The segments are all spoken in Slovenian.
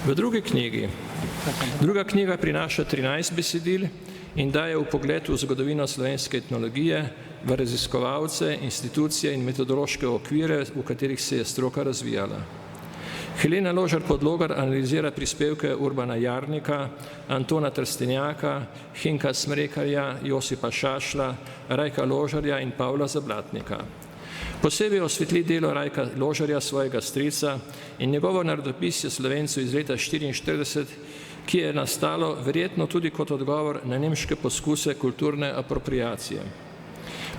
V druga knjiga prinaša 13 besedil in daje vpogled v zgodovino slovenske etnologije, v raziskovalce, institucije in metodološke okvire, v katerih se je stroka razvijala. Helena Ložar Podlogar analizira prispevke Urbana Jarnika, Antona Trstenjaka, Hinka Smrekarja, Josipa Šašla, Rajka Ložarja in Pavla Zablatnika. Posebej osvetli delo Rajka Ložarja, svojega strica, in njegovo narodopisje Slovencev iz leta 1944, ki je nastalo verjetno tudi kot odgovor na nemške poskuse kulturne apropriacije.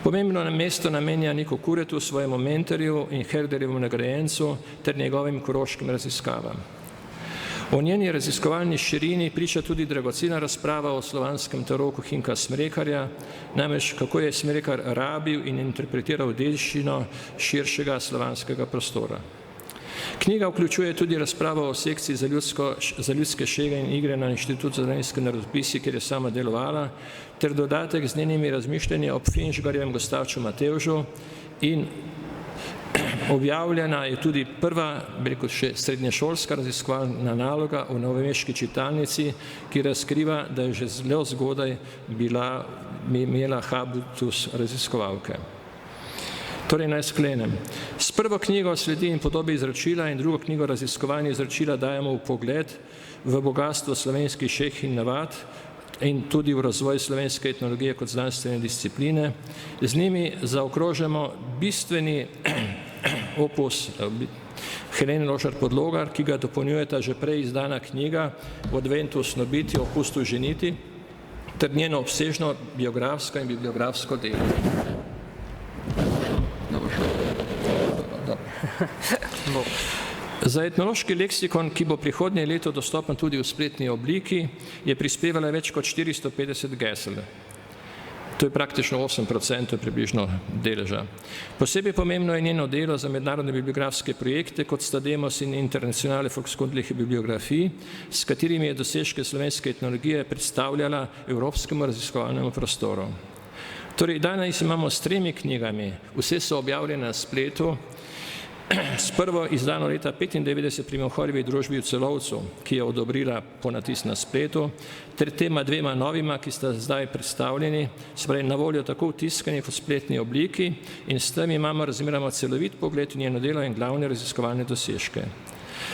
Pomembno mesto namenja Niku Kuretu, svojemu mentorju in Herderjevemu nagrajencu ter njegovim koroškim raziskavam. O njeni raziskovalni širini priča tudi dragocena razprava o slovanskem taroku Hinka Smrekarja, namreč kako je Smrekar rabil in interpretiral dediščino širšega slovanskega prostora. Knjiga vključuje tudi razpravo o sekciji za ljudske šege in igre na Inštitutu za slovenske narodopise, kjer je sama delovala, ter dodatek z njenimi razmišljanji ob Finžgarjevem Gostaču Matevžu, in objavljena je tudi prva, še srednješolska raziskovalna naloga o novomeški čitalnici, ki razkriva, da je že zelo zgodaj imela habitus raziskovalke. Torej naj sklenem. S prvo knjigo Sledi in podobe izročila in drugo knjigo Raziskovanje izročila dajemo vpogled v bogastvo slovenskih šeh in navad in tudi v razvoj slovenske etnologije kot znanstvene discipline. Z njimi zaokrožamo bistveni opus Helene Ložar Podlogar, ki ga dopolnjujeta že prej izdana knjiga Od ventus nobiti, o pustu ženiti, ter njeno obsežno biografsko in bibliografsko delo. Za etnološki leksikon, ki bo prihodnje leto dostopen tudi v spletni obliki, je prispevala več kot 450 gesel. To je praktično 8% približno deleža. Posebej pomembno je njeno delo za mednarodne bibliografske projekte, kot sta Demos in Internationale volkskundliche Bibliografie, s katerimi je dosežke slovenske etnologije predstavljala evropskemu raziskovalnemu prostoru. Torej, danes imamo s 3 knjigami, vse so objavljene na spletu, s prvo izdano leta 1995 pri Mohorjevi družbi v Celovcu, ki je odobrila ponatis na spletu, ter tema 2 novima, ki sta zdaj predstavljeni, se pravi na voljo tako v tiskani kot spletni obliki, in s tem razmeramo celovit pogled v njeno delo in glavne raziskovalne dosežke.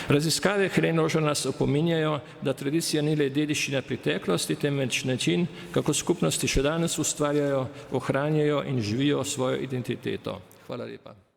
Raziskave Helene Ložar nas opominjajo, da tradicija ni le dediščina preteklosti, temveč način, kako skupnosti še danes ustvarjajo, ohranjajo in živijo svojo identiteto. Hvala lepa.